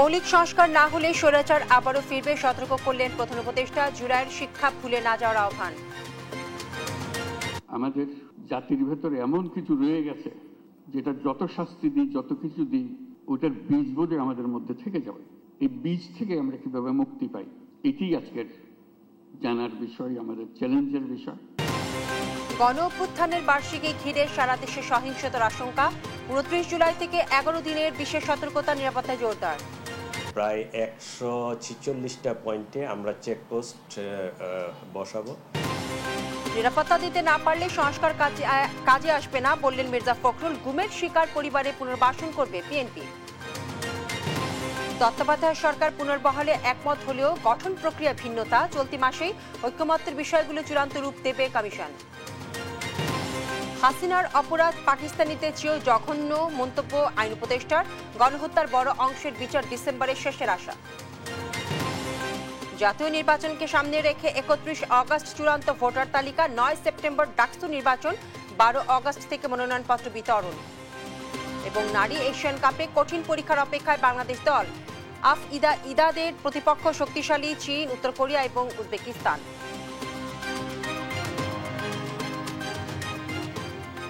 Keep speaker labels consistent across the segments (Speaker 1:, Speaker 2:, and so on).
Speaker 1: মৌলিক সংস্কার না হলে স্বৈরাচার আবারও ফিরবে, সতর্ক করলেন প্রধান উপদেষ্টা। জুলাইয়ের শিক্ষা ভুলে না যাওয়ার আহ্বান।
Speaker 2: আমাদের জাতির ভেতরে এমন কিছু রয়ে গেছে যেটা যত শাস্তি দিই, যত কিছু দিই, ওটার বীজ বোধে আমাদের মধ্যে থেকে যাবে। এই বীজ থেকে আমরা কিভাবে মুক্তি পাই, এটি আজকের জানার বিষয়, আমাদের চ্যালেঞ্জের বিষয়।
Speaker 1: গণ অভ্যুত্থানের বার্ষিকী ঘিরে সারা দেশে সহিংসতার আশঙ্কা। 29 জুলাই থেকে 11 দিনের বিশেষ সতর্কতা, নিরাপত্তা জোরদার।
Speaker 3: প্রায় 146টা পয়েন্টে আমরা চেকপোস্ট বসাবো।
Speaker 1: নিরাপত্তা দিতে না পারলে সংস্কার কাজে আসবে না, বললেন মির্জা ফখরুল। গুমের শিকার পরিবারে পুনর্বাসন করবে বিএনপি। তত্ত্বাবধায়ক সরকার পুনর্বহালে একমত হলেও গঠন প্রক্রিয়া ভিন্নতা। চলতি মাসেই ঐকমত্যের বিষয়গুলো চূড়ান্ত রূপ দেবে কমিশন। হাসিনার অপরাধ পাকিস্তানিতে চেয়েও জঘন্য, মন্তব্য আইন উপদেষ্টার। গণহত্যার বড় অংশের বিচার ডিসেম্বরের শেষের আশা। জাতীয় নির্বাচনকে সামনে রেখে 31 অগস্ট চূড়ান্ত ভোটার তালিকা, 9 সেপ্টেম্বর ডাকসু নির্বাচন, 12 অগস্ট থেকে মনোনয়নপত্র বিতরণ। এবং নারী এশিয়ান কাপে কঠিন পরীক্ষার অপেক্ষায় বাংলাদেশ দল। ইদাদের প্রতিপক্ষ শক্তিশালী চীন, উত্তর কোরিয়া এবং উজবেকিস্তান।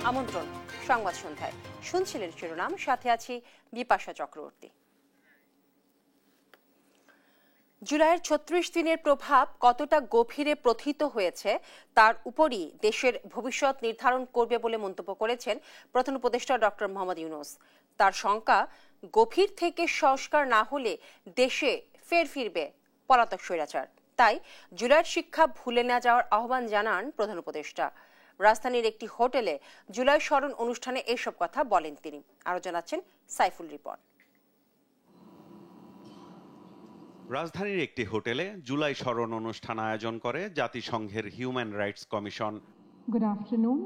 Speaker 1: আমন্ত্রণ সংবাদ সন্ধ্যায়, শুনছিলেন শিরোনাম, সাথে আছি বিপাশা চক্রবর্তী। জুলাইয়ের 36 দিনের প্রভাব কতটা গভীরে প্রথিত হয়েছে তার উপরই দেশের ভবিষ্যৎ নির্ধারণ করবে বলে মন্তব্য করেছেন প্রধান উপদেষ্টা ডক্টর মোহাম্মদ ইউনূস। তার শঙ্কা, গভীর থেকে সংস্কার না হলে দেশে ফিরবে পলাতক স্বৈরাচার। তাই জুলাইয়ের শিক্ষা ভুলে না যাওয়ার আহ্বান জানান প্রধান উপদেষ্টা। রাজধানীর একটি হোটেলে জুলাই স্মরণ অনুষ্ঠানে এসব কথা বলেন তিনি। আরো জানাচ্ছেন সাইফুল রিপোর্ট।
Speaker 4: রাজধানীর একটি হোটেলে জুলাই স্মরণ অনুষ্ঠান আয়োজন করে জাতিসংঘের human rights commission.
Speaker 5: Good afternoon.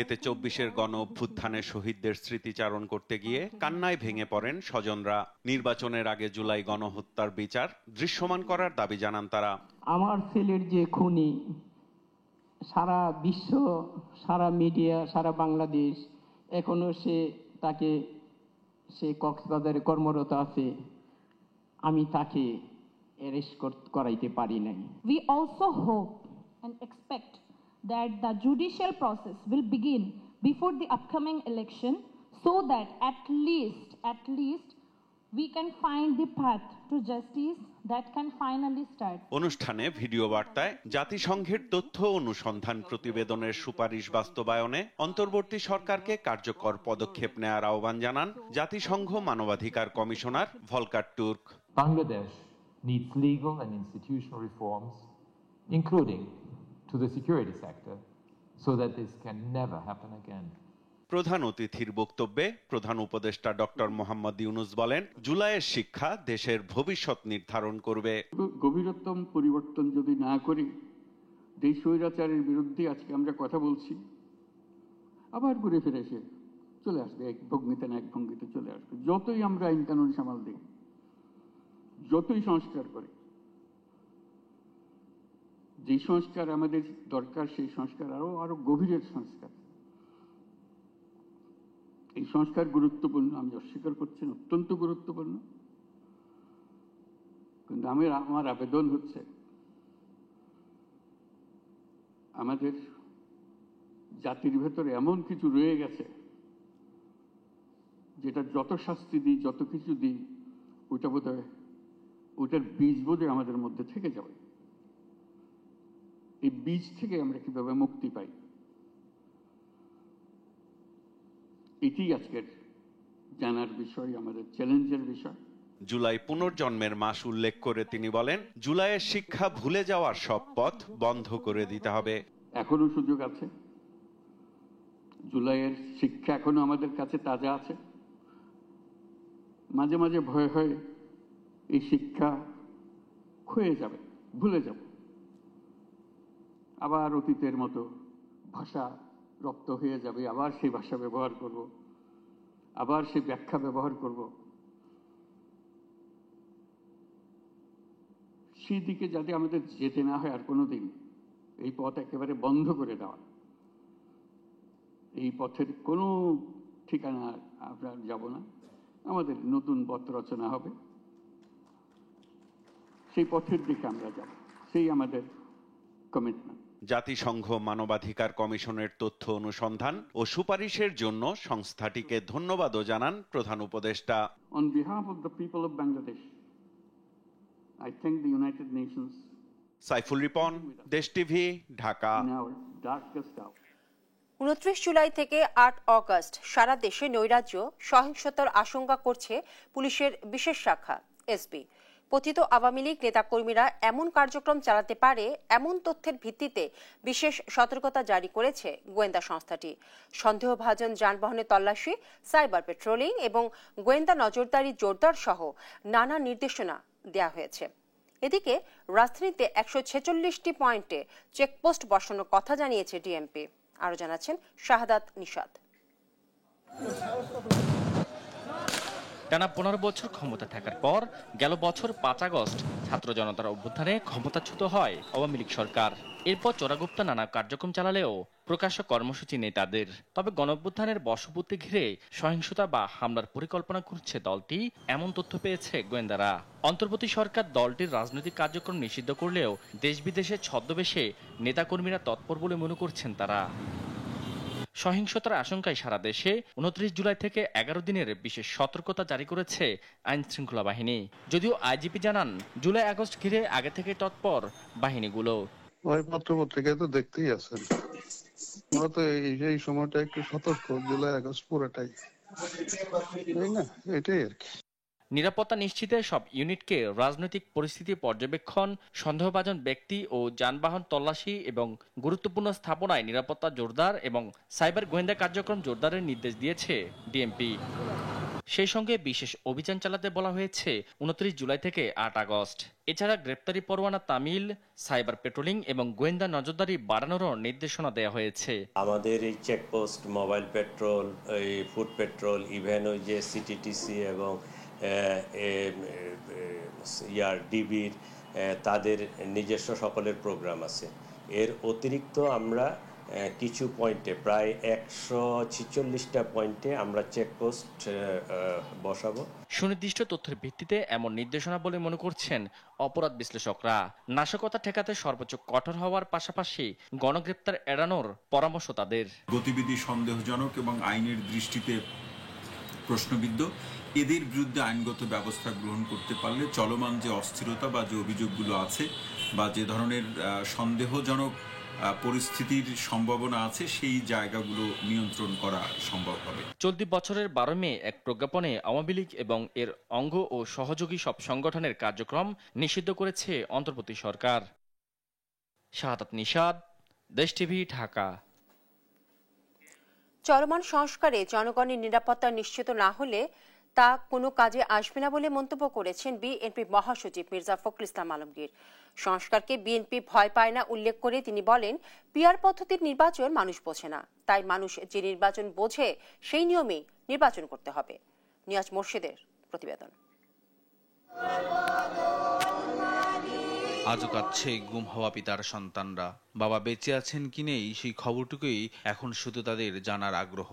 Speaker 4: এতে 24-এর গণ অভ্যুত্থানের শহীদদের স্মৃতিচারণ করতে গিয়ে কান্নায় ভেঙে পড়েন স্বজনরা। নির্বাচনের আগে জুলাই গণহত্যার বিচার দৃশ্যমান করার দাবি জানান তারা।
Speaker 6: আমার ছেলের যে খুনি, সারা বিশ্ব, সারা মিডিয়া, সারা বাংলাদেশ এখনো সে কক্সবাজারে কর্মরত আছে, আমি তাকে অ্যারেস্ট করাইতে পারি নাই।
Speaker 5: We also hope and expect that the judicial process will begin before the upcoming election so that at least we can find the path to justice that can finally start.
Speaker 4: অনুষ্ঠানে video বার্তায় জাতিসংঘের তথ্য অনুসন্ধান প্রতিবেদনের সুপারিশ বাস্তবায়নে অন্তর্বর্তী সরকারকে কার্যকর পদক্ষেপ নেওয়ার আহ্বান জানান জাতিসংঘ মানবাধিকার commissioner Volker Turk.
Speaker 7: Bangladesh needs legal and institutional reforms, including to the security sector, so that this can never happen again.
Speaker 4: প্রধান অতিথির বক্তব্যে প্রধান উপদেষ্টা ডক্টর মোহাম্মদ ইউনূস বলেন, জুলাইয়ের শিক্ষা দেশের ভবিষ্যৎ নির্ধারণ করবে।
Speaker 2: গভীরতম পরিবর্তন যদি না করি, দেশ স্বৈরাচারের বিরুদ্ধে আজকে আমরা কথা বলছি, আবার ঘুরে ফিরে এসে চলে আসবে, এক ভঙ্গিতে না এক ভঙ্গিতে চলে আসবে। যতই আমরা আইন কানুন সামাল দিই, যতই সংস্কার করি, যে সংস্কার আমাদের দরকার সেই সংস্কার আরো গভীরের সংস্কার। এই সংস্কার গুরুত্বপূর্ণ, আমি অস্বীকার করছি না, অত্যন্ত গুরুত্বপূর্ণ। কিন্তু আমার আবেদন হচ্ছে, আমাদের জাতির ভেতরে এমন কিছু রয়ে গেছে যেটা যত শাস্তি দিই, যত কিছু দিই, ওটার বীজ বোধে আমাদের মধ্যে থেকে যাবে। এই বীজ থেকে আমরা কিভাবে মুক্তি পাই, এটি আজকের জানার বিষয়, আমাদের চ্যালেঞ্জের বিষয়।
Speaker 4: জুলাই পুনর্জন্মের মাস উল্লেখ করে তিনি বলেন, জুলাইয়ের শিক্ষা ভুলে যাওয়ার সব পথ বন্ধ করে দিতে হবে।
Speaker 2: এখনো সুযোগ আছে, জুলাইয়ের শিক্ষা এখনো আমাদের কাছে তাজা আছে। মাঝে মাঝে ভয় হয় এই শিক্ষা ক্ষয়ে যাবে, ভুলে যাব, আবার অতীতের মতো ভাষা রপ্ত হয়ে যাবে, আবার সেই ভাষা ব্যবহার করব, আবার সেই ব্যাখ্যা ব্যবহার করব। সেই দিকে যাতে আমাদের যেতে না হয় আর কোনো দিন, এই পথ একেবারে বন্ধ করে দেওয়া, এই পথের কোনো ঠিকানা আমরা যাব না। আমাদের নতুন পথ রচনা হবে। সেই পথের দিকে আমরা যাব, সেই আমাদের কমিটমেন্ট।
Speaker 4: জাতিসংঘ মানবাধিকার কমিশনের তথ্য অনুসন্ধান ও সুপারিশের জন্য সংস্থাটিকে ধন্যবাদও জানান প্রধান উপদেষ্টা।
Speaker 2: On behalf of the people of Bangladesh, I thank the United Nations.
Speaker 4: Saiful Ripon, দেশ TV, Dhaka.
Speaker 2: In our darkest hour.
Speaker 1: 29 July থেকে 8 অগস্ট সারা দেশে নৈরাজ্য সহিংসতার আশঙ্কা করছে পুলিশের বিশেষ শাখা এসপি। পতিত আওয়ামী লীগ নেতাকর্মীরা এমন কার্যক্রম চালাতে পারে এমন তথ্যের ভিত্তিতে বিশেষ সতর্কতা জারি করেছে গোয়েন্দা সংস্থাটি। সন্দেহভাজন যানবাহনে তল্লাশি, সাইবার পেট্রোলিং এবং গোয়েন্দা নজরদারি জোরদার সহ নানা নির্দেশনা দেওয়া হয়েছে। এদিকে রাজধানীতে 146টি পয়েন্টে চেকপোস্ট বসানোর কথা জানিয়েছে ডিএমপি। আরো জানাচ্ছেন শাহাদাত নিশাদ।
Speaker 8: টানা 15 বছর ক্ষমতা থাকার পর গেল বছর 5 আগস্ট ছাত্র জনতার অভ্যুত্থানে ক্ষমতাচ্যুত হয় আওয়ামী লীগ সরকার। এরপর চোরাগুপ্তা নানা কার্যক্রম চালালেও প্রকাশ্য কর্মসূচি নেই তাদের। তবে গণঅভ্যুত্থানের বশবর্তী ঘিরে সহিংসতা বা হামলার পরিকল্পনা করছে দলটি, এমন তথ্য পেয়েছে গোয়েন্দারা। অন্তর্বর্তী সরকার দলটির রাজনৈতিক কার্যক্রম নিষিদ্ধ করলেও দেশ বিদেশে ছদ্মবেশে নেতাকর্মীরা তৎপর বলে মনে করছেন তারা। সহিংসতার আশঙ্কায় সারা দেশে 29 জুলাই থেকে 11 দিনের বিশেষ সতর্কতা জারি করেছে আইন শৃঙ্খলা বাহিনী। যদিও আইজিপি জানান জুলাই আগস্ট ঘিরে আগে থেকে তৎপর বাহিনীগুলো।
Speaker 9: ওই পত্রিকায় তো দেখতেই আছেন, আমরা তো এই সময়টা একটু সতর্ক, জুলাই আগস্ট পুরোটাই, তাই না? এটাই আর কি।
Speaker 8: নিরাপত্তা নিশ্চিতে সব ইউনিটকে রাজনৈতিক পরিস্থিতি পর্যবেক্ষণ, সন্দেহভাজন ব্যক্তি ও যানবাহন তল্লাশি এবং গুরুত্বপূর্ণ স্থাপনায় নিরাপত্তা জোরদার এবং সাইবার গোয়েন্দা কার্যক্রম জোরদারের নির্দেশ দিয়েছে ডিএমপি। সেই সঙ্গে বিশেষ অভিযান চালাতে বলা হয়েছে 29 জুলাই থেকে 8 আগস্ট। এছাড়া গ্রেপ্তারি পরোয়ানা তামিল, সাইবার পেট্রোলিং এবং গোয়েন্দা নজরদারি বাড়ানোরও নির্দেশনা দেওয়া হয়েছে।
Speaker 3: আমাদের এই চেকপোস্ট, মোবাইল পেট্রোল, এই ফুড পেট্রোল, ইভেন ওই যে সিটিটিসি এবং ডিবির তাদের নিজস্ব সকলের প্রোগ্রাম আছে। এর অতিরিক্ত আমরা কিছু পয়েন্টে, প্রায় 146টা পয়েন্টে আমরা চেকপোস্ট বসাবো।
Speaker 8: সুনির্দিষ্ট তথ্যের ভিত্তিতে এমন নির্দেশনা বলে মনে করছেন অপরাধ বিশ্লেষকরা। নাশকতা ঠেকাতে সর্বোচ্চ কঠোর হওয়ার পাশাপাশি গণগ্রেপ্তার এড়ানোর পরামর্শ তাদের।
Speaker 10: গতিবিধি সন্দেহজনক এবং আইনের দৃষ্টিতে প্রশ্নবিদ্ধ, এদের বিরুদ্ধে আইনগত ব্যবস্থা গ্রহণ করতে পারলে চলমান যে অস্থিরতা বা যে অভিযোগগুলো আছে বা যে ধরনের সন্দেহজনক পরিস্থিতির সম্ভাবনা আছে সেই জায়গাগুলো নিয়ন্ত্রণ করা সম্ভব হবে।
Speaker 8: চলতি বছরের 12 মে এক প্রজ্ঞাপনে আওয়ামী লীগ এবং এর অঙ্গ ও সহযোগী সব সংগঠনের কার্যক্রম নিষিদ্ধ করেছে অন্তর্বর্তী সরকার। শাহাদাত নিশাদ, দেশ টিভি, ঢাকা।
Speaker 1: চলমান সংস্কারে জনগণের নিরাপত্তা নিশ্চিত না হলে তা কোনো কাজে আসবে না বলে মন্তব্য করেছেন বিএনপি মহাসচিব মির্জা ফখরুল ইসলাম আলমগীর। সংস্কারকে বিএনপি ভয় পায় না উল্লেখ করে তিনি বলেন, পিআর পদ্ধতির নির্বাচন মানুষ বোঝে না, তাই মানুষ যে নির্বাচন বোঝে সেই নিয়মেই নির্বাচন করতে হবে। নিয়াজ মোর্শেদের প্রতিবেদন।
Speaker 11: আজও কাঁদছে গুম হওয়া পিতার সন্তানরা। বাবা বেঁচে আছেন কি নেই সেই খবরটুকুই এখন শুধু তাদের জানার আগ্রহ।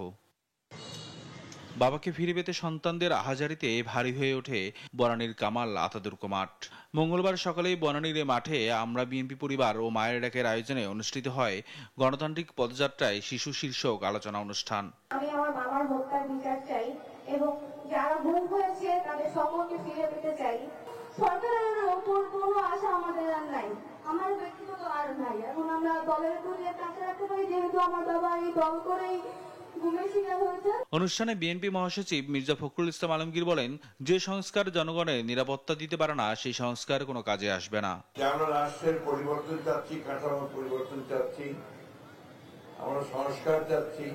Speaker 11: বাবাকে ফিরে পেতে সন্তানদের আহাজারিতে ভারী হয়ে ওঠে বনানীর কামাল আতাতুর্ক মাঠ। মঙ্গলবার সকালে বনানীর মাঠে আমরা বিএনপি পরিবার ও মায়ের ডাকের আয়োজনে অনুষ্ঠিত হয় গণতান্ত্রিক পদযাত্রায় শিশু শীর্ষক আলোচনা অনুষ্ঠান।
Speaker 12: আমি আমার বাবার হত্যার বিচার চাই এবং যারা গুম হয়েছে তাদের সকলকে ফিরে পেতে চাই। সরকারের ওপর কোনো আশা আমাদের আর নাই, আমার ব্যক্তিগত আর নাই। এখন আমরা দলের প্রতি একটা আশা রাখতে পারি, যেহেতু আমার বাবা এই দল করেই
Speaker 11: অনুষ্ঠানে বিএনপি মহাসচিব মির্জা ফখরুল ইসলাম আলমগীর বলেন, যে সংস্কার জনগণের নিরাপত্তা দিতে পারে না সেই সংস্কার কোনো কাজে আসবে না।
Speaker 13: আমরা রাষ্ট্রের পরিবর্তন চাচ্ছি, কাঠামো পরিবর্তন চাচ্ছি, আমরা সংস্কার চাচ্ছি।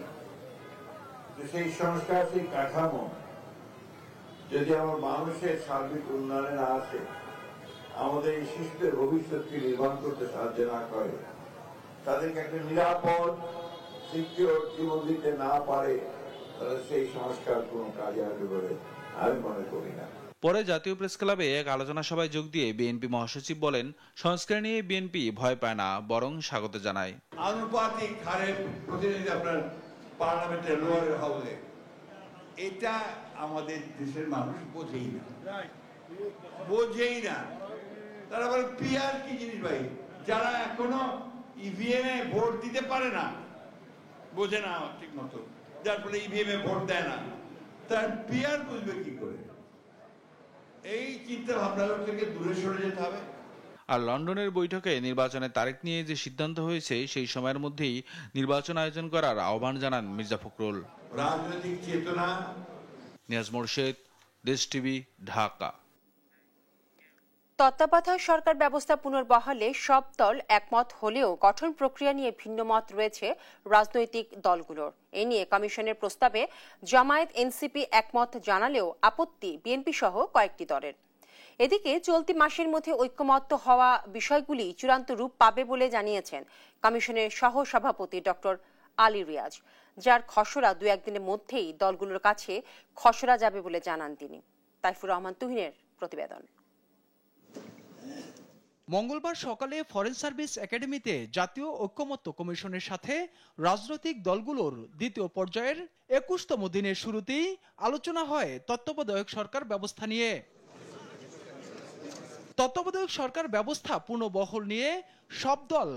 Speaker 13: সেই সংস্কার, সেই কাঠামো যদি আমার মানুষের সার্বিক উন্নয়নে না আসে, আমাদের এই শিশুদের ভবিষ্যৎকে নির্মাণ করতে সাহায্য না করে, তাদেরকে একটা নিরাপদ সিকিউর জীবন দিতে না পারে, তাহলে সেই সংস্কার কোনো কাজে আসবে বলে আমি মনে করি না।
Speaker 11: পরে জাতীয় প্রেস ক্লাবে এক আলোচনা সভায় যোগ দিয়ে বিএনপি মহাসচিব বলেন, সংস্কার নিয়ে বিএনপি ভয় পায় না, বরং স্বাগত জানায়।
Speaker 13: আনুপাতিক হারে প্রতিনিধি আপনার পার্লামেন্টের লোয়ার হাউসে, এটা আমাদের দেশের মানুষ বোঝেই না। তারা বলে পিআর কি জিনিস ভাই? যারা এখনো ইভিএম এ ভোট দিতে পারে না, বোঝে না ঠিক মতো, যার ফলে ইভিএম এ ভোট দেয় না, তার পিআর বুঝবে কি করে? এই চিন্তা ভাবনা থেকে দূরে সরে যেতে হবে।
Speaker 11: আর লন্ডনের বৈঠকে নির্বাচনের তারিখ নিয়ে যে সিদ্ধান্ত হয়েছে সেই সময়ের মধ্যেই নির্বাচন আয়োজন করার আহ্বান জানান মির্জা ফখরুল।
Speaker 13: রাজনৈতিক চেতনা।
Speaker 11: নিয়াজ মোরশেদ, দেশ টিভি, ঢাকা।
Speaker 1: তত্ত্বাবধায়ক সরকার ব্যবস্থা পুনর্বহালে সব দল একমত হলেও গঠন প্রক্রিয়া নিয়ে ভিন্ন মত রয়েছে রাজনৈতিক দলগুলোর। এ নিয়ে কমিশনের প্রস্তাবে জামায়াত এনসিপি একমত জানালেও আপত্তি বিএনপি সহ কয়েকটি দলের। এদিকে চলতি মাসের মধ্যে ঐক্যমত্য হওয়া বিষয়গুলি চূড়ান্ত রূপ পাবে বলে জানিয়েছেন কমিশনের সহ সভাপতি ডক্টর আলী রিয়াজ, যার খসড়া দু একদিনের মধ্যেই দলগুলোর কাছে খসড়া যাবে বলে জানান তিনি। তাইফুর রহমান তুহিনের প্রতিবেদন।
Speaker 14: মঙ্গলবার সকালে ফরেন সার্ভিস একাডেমিতে জাতীয় ঐক্যমত্য কমিশনের সাথে রাজনৈতিক দলগুলোর দ্বিতীয় পর্যায়ের 21তম দিনের শুরুতেই আলোচনা হয় তত্ত্বাবধায়ক সরকার ব্যবস্থা নিয়ে। তত্ত্বাবধায়ক সরকার ব্যবস্থা পুনর্বহাল নিয়ে সব দল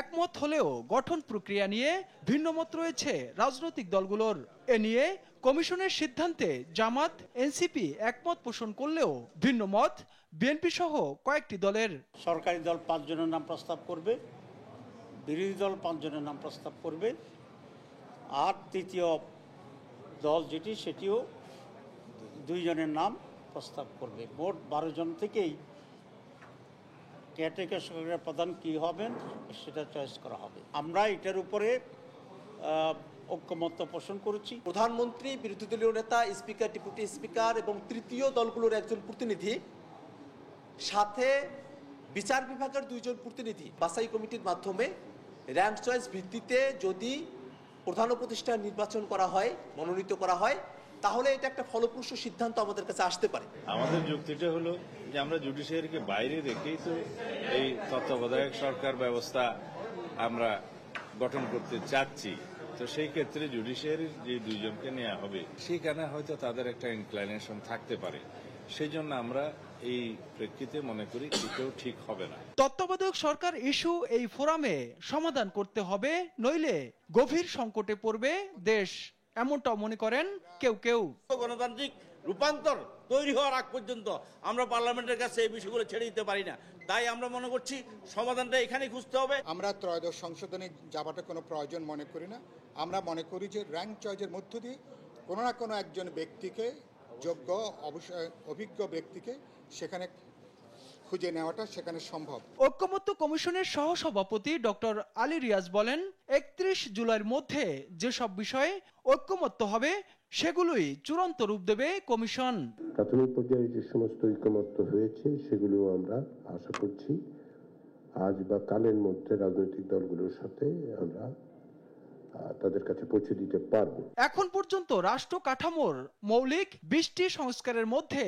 Speaker 14: একমত হলেও গঠন প্রক্রিয়া নিয়ে ভিন্নমত রয়েছে রাজনৈতিক দলগুলোর। এ নিয়ে কমিশনের সিদ্ধান্তে জামাত এনসিপি একমত পোষণ করলেও ভিন্নমত বিএনপি সহ কয়েকটি দলের।
Speaker 15: সরকারি দল 5 জনের নাম প্রস্তাব করবে, বিরোধী দল 5 জনের নাম প্রস্তাব করবে, আর তৃতীয় দল যেটি সেটিও 2 জনের নাম প্রস্তাব করবে। মোট 12 জন থেকেই কেয়ারটেকার সরকারের প্রধান কি হবেন সেটা চয়েস করা হবে। আমরা এটার উপরে ঐক্যমত্য পোষণ করেছি।
Speaker 16: প্রধানমন্ত্রী, বিরোধী দলীয় নেতা, স্পিকার, ডেপুটি স্পিকার এবং তৃতীয় দলগুলোর একজন প্রতিনিধি, সাথে বিচার বিভাগের 2 জন প্রতিনিধি বাছাই কমিটির মাধ্যমে র্যাঙ্ক চয়েস ভিত্তিতে যদি প্রধান উপদেষ্টা নির্বাচন করা হয়, মনোনীত করা হয়, তাহলে এটা একটা ফলপ্রসূ সিদ্ধান্ত আমাদের কাছে আসতে পারে।
Speaker 17: আমাদের যুক্তিটা হলো যে আমরা জুডিশিয়ারিকে বাইরে রেখেই তো এই তত্ত্বাবধায়ক সরকার ব্যবস্থা আমরা গঠন করতে চাচ্ছি। তো সেই ক্ষেত্রে জুডিশিয়ারির যে 2 জনকে নেওয়া হবে সেখানে হয়তো তাদের একটা ইনক্লাইনেশন থাকতে পারে। সেই জন্য আমরা এই প্রেক্ষিতে মনে করি এটাও ঠিক হবে না।
Speaker 14: তত্ত্বাবধায়ক সরকার ইস্যু এই ফোরামে সমাধান করতে হবে, নইলে গভীর সংকটে পড়বে দেশ, এমনটাও মনে করেন কেউ কেউ।
Speaker 18: গণতান্ত্রিক রূপান্তর তৈরি হওয়ার আগ পর্যন্ত আমরা পার্লামেন্টের কাছে এই বিষয়গুলো ছেড়ে দিতে পারি না। তাই আমরা মনে করছি সমাধানটা এখানেই খুঁজতে হবে।
Speaker 19: আমরা ত্রয়োদশ সংশোধনে যাওয়াটা কোনো প্রয়োজন মনে করি না। আমরা মনে করি যে র্যাঙ্ক চয়েসের মধ্য দিয়ে কোনো না কোনো একজন ব্যক্তিকে, যোগ্য অভিজ্ঞ ব্যক্তিকে সেখানে খুঁজে নেওয়াটা সেখানে সম্ভব।
Speaker 14: ঐক্যমত্য কমিশনের সহসভাপতি ডক্টর আলী রিয়াজ বলেন, 31 জুলাইয়ের মধ্যে যেসব বিষয়ে ঐক্যমত্য হবে সেগুলোই চূড়ান্ত রূপ দেবে কমিশন।
Speaker 20: প্রাথমিক পর্যায়ে যে সমস্ত ঐক্যমত্য হয়েছে সেগুলো আমরা আশা করছি আজ বা কালের মধ্যে রাজনৈতিক দলগুলোর সাথে আমরা তাদের কাছে পৌঁছে দিতে পারবো।
Speaker 14: এখন পর্যন্ত রাষ্ট্র কাঠামোর মৌলিক 20টি সংস্কারের মধ্যে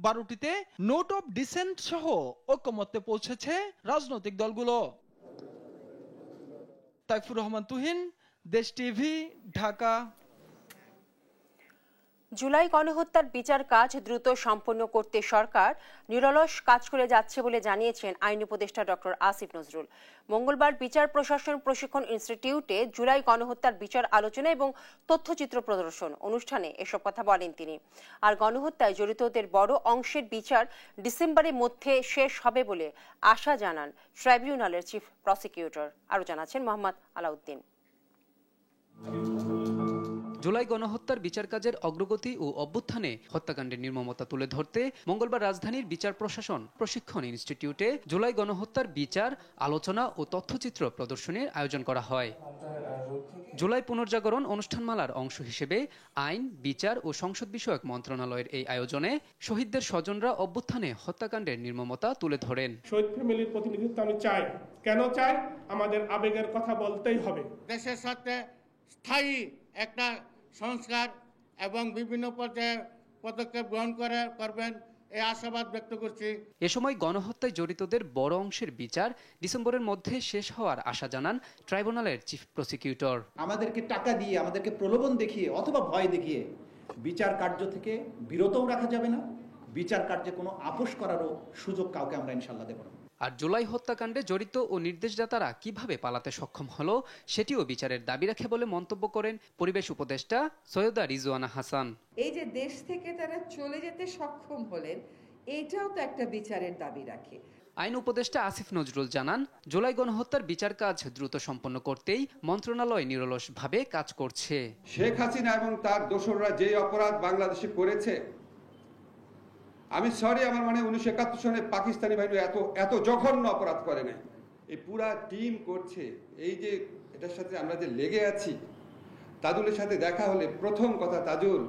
Speaker 14: 12টিতে নোট অফ ডিসেন্ট সহ ঐক্যমত্যে পৌঁছেছে রাজনৈতিক দলগুলো। তাইফুর রহমান তুহিন, দেশ টিভি, ঢাকা।
Speaker 1: জুলাই গণহত্যার বিচার কাজ দ্রুত সম্পন্ন করতে সরকার নিরলস কাজ করে যাচ্ছে বলে জানিয়েছেন আইন উপদেষ্টা ডক্টর আসিফ নজরুল। মঙ্গলবার বিচার প্রশাসন প্রশিক্ষণ ইনস্টিটিউটে জুলাই গণহত্যার বিচার আলোচনা এবং তথ্যচিত্র প্রদর্শন অনুষ্ঠানে এসব কথা বলেন তিনি। আর গণহত্যায় জড়িতদের বড় অংশের বিচার ডিসেম্বরের মধ্যে শেষ হবে বলে আশা জানান ট্রাইব্যুনালের চিফ প্রসিকিউটর। আরও জানাচ্ছেন মোহাম্মদ আলাউদ্দিন।
Speaker 21: জুলাই গণহত্যার বিচার কাজের অগ্রগতি ও অভ্যুত্থানে হত্যাকাণ্ডের নির্মমতা তুলে ধরতে মঙ্গলবার রাজধানীর বিচার প্রশাসন প্রশিক্ষণ ইনস্টিটিউটে জুলাই গণহত্যার বিচার আলোচনা ও তথ্যচিত্র প্রদর্শনীর আয়োজন করা হয়। জুলাই পুনর্জাগরণ অনুষ্ঠানমালার অংশ হিসেবে আইন, বিচার ও সংসদ বিষয়ক মন্ত্রণালয়ের এই আয়োজনে শহীদদের স্বজনরা অভ্যুত্থানে হত্যাকাণ্ডের নির্মমতা তুলে ধরেন।
Speaker 22: শহীদ ফ্যামিলির প্রতিনিধিত্ব আমি চাই। কেন চাই? আমাদের আবেগের কথা বলতেই হবে।
Speaker 23: দেশের সাথে স্থায়ী একটা সংস্কার এবং বিভিন্ন পর্যায়ে পদক্ষেপ গ্রহণ করবেন এই আশাবাদ ব্যক্ত করছি।
Speaker 21: এ সময় গণহত্যায় জড়িতদের বড় অংশের বিচার ডিসেম্বরের মধ্যে শেষ হওয়ার আশা জানান ট্রাইব্যুনালের চিফ প্রসিকিউটর।
Speaker 24: আমাদেরকে টাকা দিয়ে, আমাদেরকে প্রলোভন দেখিয়ে অথবা ভয় দেখিয়ে বিচার কার্য থেকে বিরতও রাখা যাবে না, বিচার কার্যে কোনো আপোষ করারও সুযোগ কাউকে আমরা ইনশাআল্লাহ দেব না।
Speaker 21: আর জুলাই হত্যাকাণ্ডে জড়িত ও নির্দেশদাতারা কিভাবে পালাতে সক্ষম হলো সেটিও বিচারের দাবি রাখে বলে মন্তব্য করেন পরিবেশ উপদেষ্টা সৈয়দা রিজওয়ানা হাসান।
Speaker 4: এই যে দেশ থেকে তারা চলে যেতে সক্ষম হলেন, এটাও তো একটা বিচারের দাবি রাখে।
Speaker 21: আইন উপদেষ্টা আসিফ নজরুল জানান, জুলাই গণহত্যার বিচার কাজ দ্রুত সম্পন্ন করতেই মন্ত্রণালয় নিরলসভাবে কাজ করছে।
Speaker 5: শেখ হাসিনা এবং তার দোসররা যে অপরাধ বাংলাদেশে করেছে, আমি সরি, আমার মানে 1971 সনে পাকিস্তানি বাহিনী এত জঘন্য অপরাধ করে নাই। এই পুরা টিম করছে। এই যে এটার সাথে আমরা যে লেগে আছি, তাজুলের সাথে দেখা হলে প্রথম কথা, তাজুল,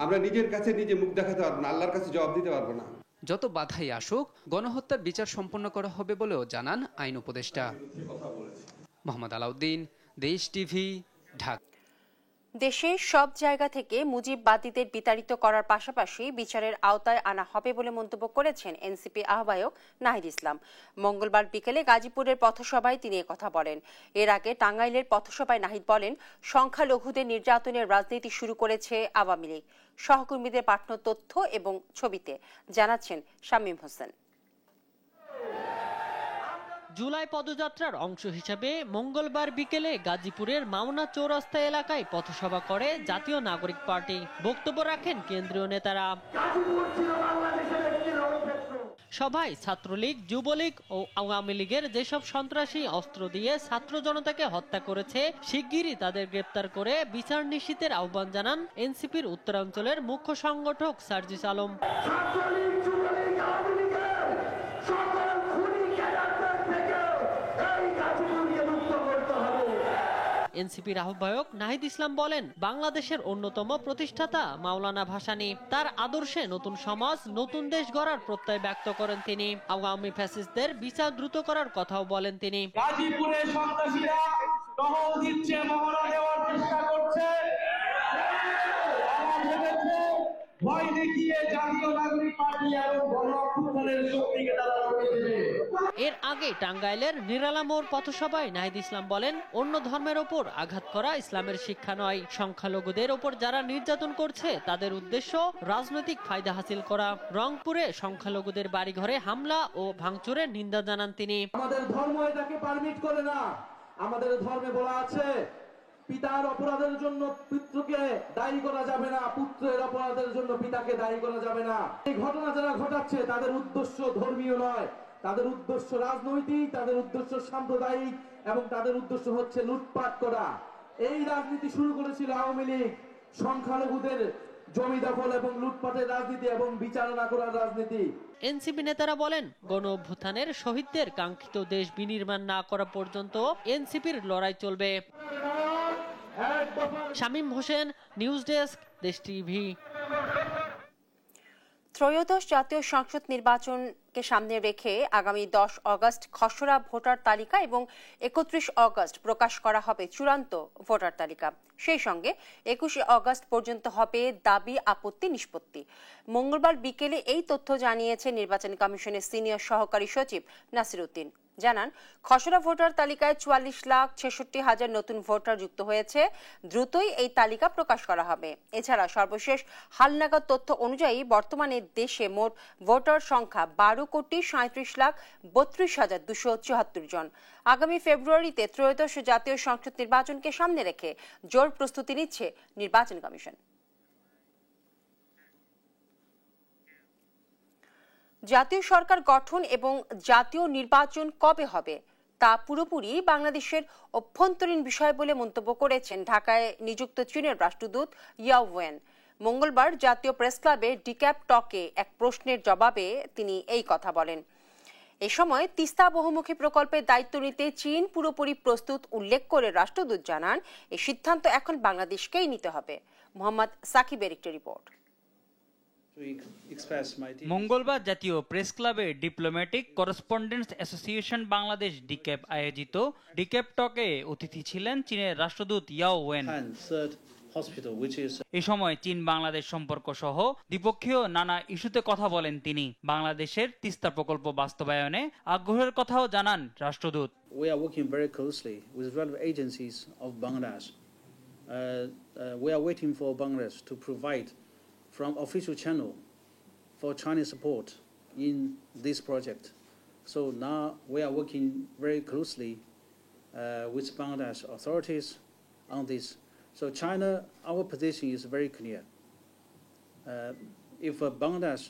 Speaker 5: আমরা নিজের কাছে নিজে মুখ দেখাতে পারবো না, আল্লাহর কাছে জবাব দিতে পারবো না।
Speaker 21: যত বাধাই আসুক গণহত্যার বিচার সম্পন্ন করা হবে বলেও জানান আইন উপদেষ্টা। মোহাম্মদ আলাউদ্দিন, দেশ টিভি, ঢাকা।
Speaker 1: দেশের সব জায়গা থেকে মুজিববাদীদের বিতাড়িত করার পাশাপাশি বিচারের আওতায় আনা হবে বলে মন্তব্য করেছেন এনসিপি আহ্বায়ক নাহিদ ইসলাম। মঙ্গলবার বিকেলে গাজীপুরের পথসভায় তিনি কথা বলেন। এর আগে টাঙ্গাইলের পথসভায় নাহিদ বলেন, সংখ্যালঘুদের নির্যাতনের রাজনীতি শুরু করেছে আওয়ামী লীগ। সহকর্মীদের পাঠানো তথ্য এবং ছবিতে জানাচ্ছেন শামীম হোসেন।
Speaker 6: জুলাই পদযাত্রার অংশ হিসেবে মঙ্গলবার বিকেলে গাজীপুরের মাওনা চৌরাস্তা এলাকায় পথসভা করে জাতীয় নাগরিক পার্টি। বক্তব্য রাখেন কেন্দ্রীয় নেতারা। সভায় ছাত্রলীগ, যুবলীগ ও আওয়ামী লীগের যেসব সন্ত্রাসী অস্ত্র দিয়ে ছাত্র জনতাকে হত্যা করেছে শিগগিরই তাদের গ্রেপ্তার করে বিচার নিশ্চিতের আহ্বান জানান এনসিপির উত্তরাঞ্চলের মুখ্য সংগঠক সার্জিস আলম। এনসিপির আহ্বায়ক নাহিদ ইসলাম বলেন, বাংলাদেশের অন্যতম প্রতিষ্ঠাতা মাওলানা ভাসানী, তার আদর্শে নতুন সমাজ, নতুন দেশ গড়ার প্রত্যয় ব্যক্ত করেন তিনি। আওয়ামী ফ্যাসিস্টদের বিচার দ্রুত করার কথাও বলেন তিনি।
Speaker 7: গাজীপুরে সন্ত্রাসীরা টহল দিচ্ছে, মহড়া দেওয়ার চেষ্টা করছে, ভয় দেখিয়ে জাতীয় নাগরিক পার্টি এবং গণঅভ্যুত্থানের শক্তিকে তারা রুখে দেবে।
Speaker 6: এর আগে টাঙ্গাইলের নিরালা মোড় পথসভায় নাহিদ ইসলাম বলেন, অন্য ধর্মের ওপর আঘাত করা ইসলামের শিক্ষা নয়। সংখ্যালঘুদের ওপর যারা নির্যাতন করছে তাদের উদ্দেশ্য রাজনৈতিক ফায়দা হাসিল করা। রংপুরে সংখ্যালঘুদের বাড়িঘরে হামলা ও ভাঙচুরের নিন্দা জানান তিনি।
Speaker 7: আমাদের ধর্ম এটাকে পারমিট করে না। আমাদের ধর্মে বলা আছে, পিতার অপরাধের জন্য পুত্রকে দায়ী করা যাবে না, পুত্রের অপরাধের জন্য পিতাকে দায়ী করা যাবে না। এই ঘটনা যারা ঘটাচ্ছে তাদের উদ্দেশ্য ধর্মীয় নয়, তাদের উদ্দেশ্য রাজনৈতিক, তাদের উদ্দেশ্য সাম্প্রদায়িক এবং তাদের উদ্দেশ্য হচ্ছে লুটপাট করা। এই রাজনীতি শুরু করেছিল আওয়ামী লীগ, সংখ্যালঘুদের জমি দখল এবং লুটপাটের রাজনীতি এবং বিচারণা করার রাজনীতি।
Speaker 6: এনসিপি নেতারা বলেন, গণ অভ্যুত্থানের শহীদদের কাঙ্ক্ষিত দেশ বিনির্মাণ না করা পর্যন্ত এনসিপির লড়াই চলবে। শামীম হোসেন, নিউজ ডেস্ক, দেশ টিভি।
Speaker 1: ত্রয়োদশ জাতীয় সংসদ নির্বাচনকে সামনে রেখে আগামী 10 অগস্ট খসড়া ভোটার তালিকা এবং 31 অগস্ট প্রকাশ করা হবে চূড়ান্ত ভোটার তালিকা। সেই সঙ্গে 21 অগস্ট পর্যন্ত হবে দাবি আপত্তি নিষ্পত্তি। মঙ্গলবার বিকেলে এই তথ্য জানিয়েছে নির্বাচন কমিশনের সিনিয়র সহকারী সচিব নাসির উদ্দিন। জানান, খসড়া ভোটার তালিকায় 44,66,000 নতুন ভোটার যুক্ত হয়েছে। দ্রুতই এই তালিকা প্রকাশ করা হবে। এছাড়া সর্বশেষ হালনাগাদ তথ্য অনুযায়ী বর্তমানে দেশে মোট ভোটার সংখ্যা 12,37,32,274 জন। আগামী ফেব্রুয়ারিতে ত্রয়োদশ জাতীয় সংসদ নির্বাচনকে সামনে রেখে জোর প্রস্তুতি নিচ্ছে নির্বাচন কমিশন। জাতীয় সরকার গঠন এবং জাতীয় নির্বাচন কবে হবে তা পুরোপুরি বাংলাদেশের অভ্যন্তরীণ বিষয় বলে মন্তব্য করেছেন ঢাকায় নিযুক্ত চীনের রাষ্ট্রদূত ইয়াও ওয়েন। মঙ্গলবার জাতীয় প্রেস ক্লাবে ডিক্যাপ টকে এক প্রশ্নের জবাবে তিনি এই কথা বলেন। এ সময় তিস্তা বহুমুখী প্রকল্পের দায়িত্ব নিতে চীন পুরোপুরি প্রস্তুত উল্লেখ করে রাষ্ট্রদূত জানান, এই সিদ্ধান্ত এখন বাংলাদেশকেই নিতে হবে। মোহাম্মদ সাকিবের একটি রিপোর্ট।
Speaker 25: মঙ্গলবার জাতীয় প্রেস ক্লাবে ডিপ্লোম্যাটিক করেসপন্ডেন্টস অ্যাসোসিয়েশন বাংলাদেশ ডিক্যাপ আয়োজিত ডিক্যাপ টকে অতিথি ছিলেন চীনের রাষ্ট্রদূত ইয়াও ওয়েন। এ সময় চীন বাংলাদেশ সম্পর্ক সহ দ্বিপক্ষীয় নানা ইস্যুতে কথা বলেন তিনি। বাংলাদেশের তিস্তা প্রকল্প বাস্তবায়নে আগ্রহের কথাও জানান রাষ্ট্রদূত।
Speaker 26: We are working very closely with relevant agencies of Bangladesh. We are waiting for Bangladesh to provide from official channel for Chinese support in this project. So now we are working very closely with Bangladesh authorities on this. So China, our position is very clear. If Bangladesh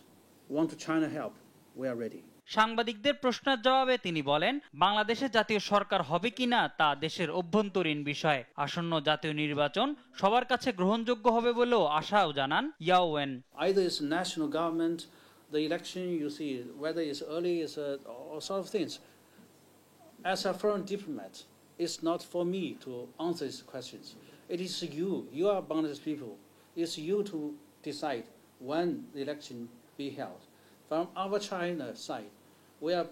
Speaker 26: want to China help, we are ready.
Speaker 25: সাংবাদিকদের প্রশ্নের জবাবে তিনি বলেন, বাংলাদেশে জাতীয় সরকার হবে কিনা তা দেশের অভ্যন্তরীণ বিষয়। আসন্ন জাতীয় নির্বাচন সবার কাছে গ্রহণযোগ্য হবে বলেও আশাও জানান ইয়াও when.
Speaker 26: Either it's national government, the election you see, whether it's early, it's all sort of things. As a foreign diplomat, it's not for me to answer these questions. It is you. You are Bangladesh people. It's you to decide when the election be held. From our China side, we are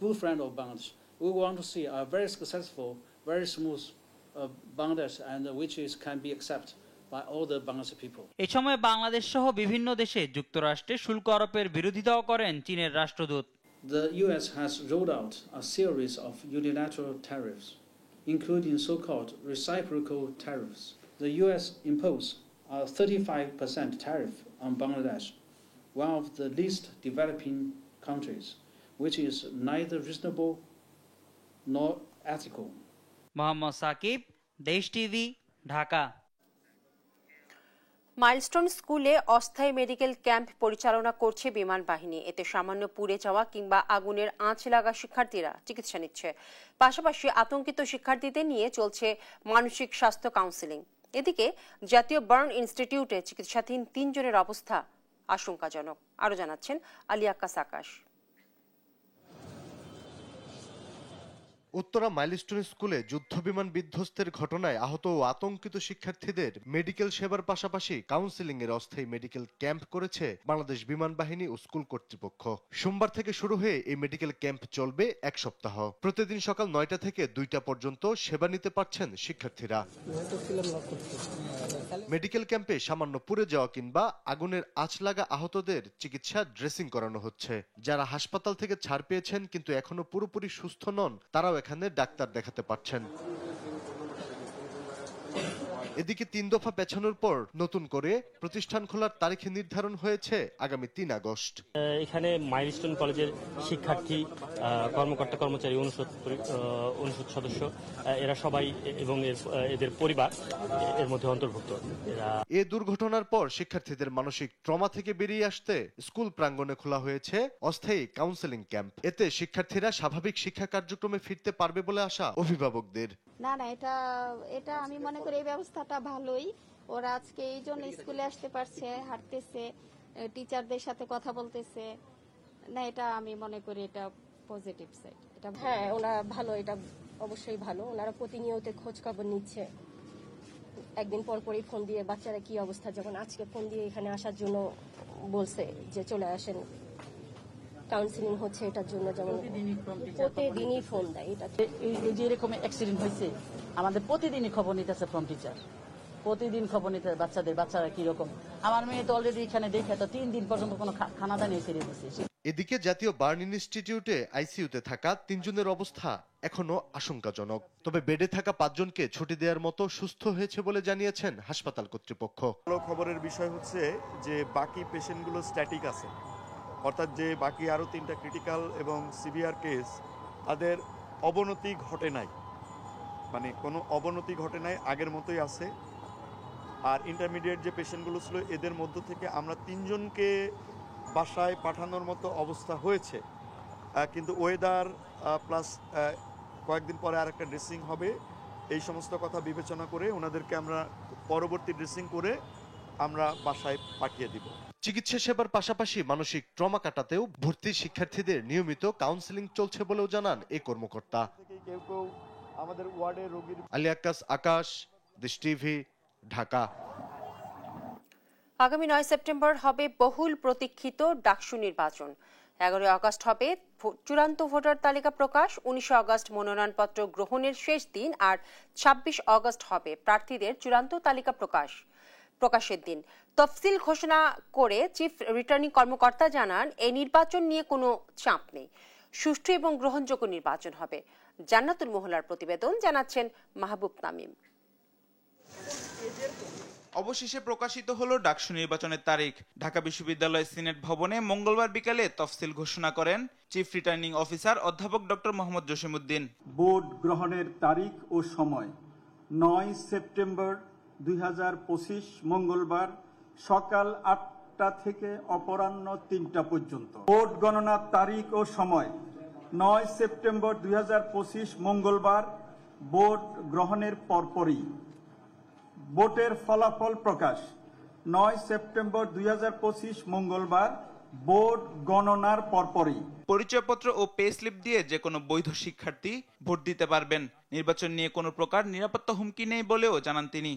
Speaker 26: good friend of Bangladesh. We want to see a very successful, very smooth Bangladesh, and which is can be accepted by all the Bangladeshi people.
Speaker 25: এই সময় বাংলাদেশ সহ বিভিন্ন দেশে যুক্তরাষ্ট্রে শুল্ক আরোপের বিরোধিতাও করেন চীনের রাষ্ট্রদূত।
Speaker 26: The U.S. has rolled out a series of unilateral tariffs, including so-called reciprocal tariffs. The U.S. imposed a 35% tariff on Bangladesh, one of the least developing countries, which is neither reasonable nor ethical.
Speaker 25: Mohammad Shakib, দেশ TV, Dhaka.
Speaker 1: Milestone স্কুলে অস্থায়ী medical camp পরিচালনা করছে বিমান বাহিনী। এতে সামান্য পুড়ে যাওয়া কিংবা আগুনের আঁচ লাগা শিক্ষার্থীরা চিকিৎসা নিচ্ছে। পাশাপাশি আতঙ্কিত শিক্ষার্থীদের নিয়ে চলছে মানসিক স্বাস্থ্য কাউন্সেলিং। এদিকে জাতীয় বার্ন ইনস্টিটিউটে চিকিৎসাধীন ৩ জনের অবস্থা আশঙ্কাজনক। আরো জানাচ্ছেন আলী আক্কাস আকাশ।
Speaker 2: উত্তরা মাইলস্টোন স্কুলে যুদ্ধবিমান বিধ্বস্তের ঘটনায় আহত ও আতঙ্কিত শিক্ষার্থীদের মেডিকেল সেবার পাশাপাশি কাউন্সেলিং এর অস্থায়ী মেডিকেল ক্যাম্প করেছে বাংলাদেশ বিমান বাহিনী ও স্কুল কর্তৃপক্ষ। সোমবার থেকে শুরু হয়ে এই মেডিকেল ক্যাম্প চলবে 1 সপ্তাহ। প্রতিদিন সকাল 9টা থেকে 2টা পর্যন্ত সেবা নিতে পারছেন শিক্ষার্থীরা। মেডিকেল ক্যাম্পে সামান্য পুড়ে যাওয়া কিংবা আগুনের আঁচ লাগা আহতদের চিকিৎসা ড্রেসিং করানো হচ্ছে। যারা হাসপাতাল থেকে ছাড় পেয়েছেন কিন্তু এখনো পুরোপুরি সুস্থ নন, তারাও এখানে ডাক্তার দেখাতে পারছেন। এদিকে 3 দফা পেছানোর পর নতুন করে প্রতিষ্ঠান খোলার তারিখ নির্ধারণ হয়েছে আগামী 3 আগস্ট।
Speaker 3: এখানে মাইলস্টোন কলেজের শিক্ষার্থী, কর্মকর্তা, কর্মচারী, অনুষদ সদস্য এরা সবাই এবং এদের পরিবার এর মধ্যে অন্তর্ভুক্ত।
Speaker 2: এই দুর্ঘটনার পর শিক্ষার্থীদের মানসিক ট্রমা থেকে বেরিয়ে আসতে স্কুল প্রাঙ্গণে খোলা হয়েছে অস্থায়ী কাউন্সেলিং ক্যাম্প। এতে শিক্ষার্থীরা স্বাভাবিক শিক্ষা কার্যক্রমে ফিরতে পারবে বলে আশা অভিভাবকদের।
Speaker 8: না এটা আমি মনে করি এই ব্যবস্থাটা ভালোই। ওরা আজকে এই জন্য স্কুলে আসতে পারছে, হাঁটতেছে, টিচারদের সাথে কথা বলতেছে। না এটা আমি মনে করি এটা পজিটিভ সাইড। এটা
Speaker 9: হ্যাঁ, ওনারা ভালো, এটা অবশ্যই ভালো। ওনারা প্রতিনিয়ত খোঁজ খবর নিচ্ছে, একদিন পর পরই ফোন দিয়ে বাচ্চারা কি অবস্থা, যখন আজকে ফোন দিয়ে এখানে আসার জন্য বলছে যে চলে আসেন, কাউন্সিলিং হচ্ছে এটার জন্য, যেমন প্রতিদিনই ফোন দেয়। এটা
Speaker 10: এই যে এরকম অ্যাক্সিডেন্ট হয়েছে, আমাদের প্রতিদিনই খবর নিতেছে ফ্রম টিচার, প্রতিদিন খবর নিতে বাচ্চারা কিরকম। আমার মেয়ে তো অলরেডি এখানে দেখে তো 3 দিন পর্যন্ত কোনো খানা দানি ছেড়ে দিচ্ছে।
Speaker 2: এদিকে জাতীয় বার্ন ইনস্টিটিউটে আইসিইউতে থাকা 3 জনের অবস্থা এখনো আশঙ্কাজনক। তবে বেডে থাকা 5 জনকে ছুটি দেওয়ার মতো সুস্থ হয়েছে বলে জানিয়েছেন হাসপাতাল কর্তৃপক্ষ।
Speaker 12: ভালো খবরের বিষয় হচ্ছে যে বাকি পেশেন্টগুলো স্ট্যাটিক আছে, অর্থাৎ যে বাকি আরও 3টা ক্রিটিক্যাল এবং সিভিয়ার কেস, তাদের অবনতি ঘটে নাই, মানে কোনো অবনতি ঘটে নাই, আগের মতোই আছে। আর ইন্টারমিডিয়েট যে পেশেন্টগুলো ছিল এদের মধ্য থেকে আমরা 3 জনকে বাসায় পাঠানোর মতো অবস্থা হয়েছে। কিন্তু ওয়েদার প্লাস কয়েকদিন পরে আর একটা ড্রেসিং হবে, এই সমস্ত কথা বিবেচনা করে ওনাদেরকে আমরা পরবর্তী ড্রেসিং করে আমরা বাসায় পাঠিয়ে দিব।
Speaker 2: চিকিৎসা সেবার পাশাপাশি মানসিক ট্রমা কাটাতেও ভর্তি শিক্ষার্থীদের নিয়মিত কাউন্সেলিং চলছে বলেও জানান এই কর্মকর্তা।
Speaker 12: আমাদের ওয়ার্ডে রোগীর
Speaker 2: আলী আক্কাস আকাশ, দেশ টিভি, ঢাকা।
Speaker 1: আগামী 9 সেপ্টেম্বর হবে বহুল প্রতীক্ষিত ডাকসু নির্বাচন। 11 আগস্ট হবে চূড়ান্ত ভোটার তালিকা প্রকাশ, 19 আগস্ট মনোনয়নপত্র গ্রহণের শেষ দিন, আর 26 আগস্ট হবে প্রার্থীদের চূড়ান্ত তালিকা প্রকাশের দিন। তফসিল ঘোষণা করে চিফ রিটার্নিং কর্মকর্তা জানান, এই নির্বাচন নিয়ে কোনো চাপ নেই, সুষ্ঠু এবং গ্রহণযোগ্য নির্বাচন হবে। জান্নাতুল মোহলার প্রতিবেদন, জানাচ্ছেন মাহবুব তামিম।
Speaker 11: অবশেষে প্রকাশিত হলো ডাকসু নির্বাচনের তারিখ। ঢাকা বিশ্ববিদ্যালয় সিনেট ভবনে মঙ্গলবার বিকালে তফসিল ঘোষণা করেন চিফ রিটার্নিং অফিসার অধ্যাপক ডক্টর মোহাম্মদ জসিমউদ্দিন।
Speaker 13: বোর্ড গ্রহণের তারিখ ও সময় 9 সেপ্টেম্বর 2025 মঙ্গলবার সকাল 8টা থেকে অপরাহ্ন 3টা পর্যন্ত। ভোট গণনার তারিখ ও সময় 9 সেপ্টেম্বর 2025 মঙ্গলবার ভোট গ্রহণের পরপরই। ভোটের ফলাফল প্রকাশ 9 সেপ্টেম্বর 2025 মঙ্গলবার ভোট গণনার পরপরই।
Speaker 11: পরিচয়পত্র ও পে স্লিপ দিয়ে যে কোনো বৈধ শিক্ষার্থী ভোট দিতে পারবেন। নির্বাচন নিয়ে কোনো প্রকার নিরাপত্তা হুমকি নেই বলেও জানান তিনি।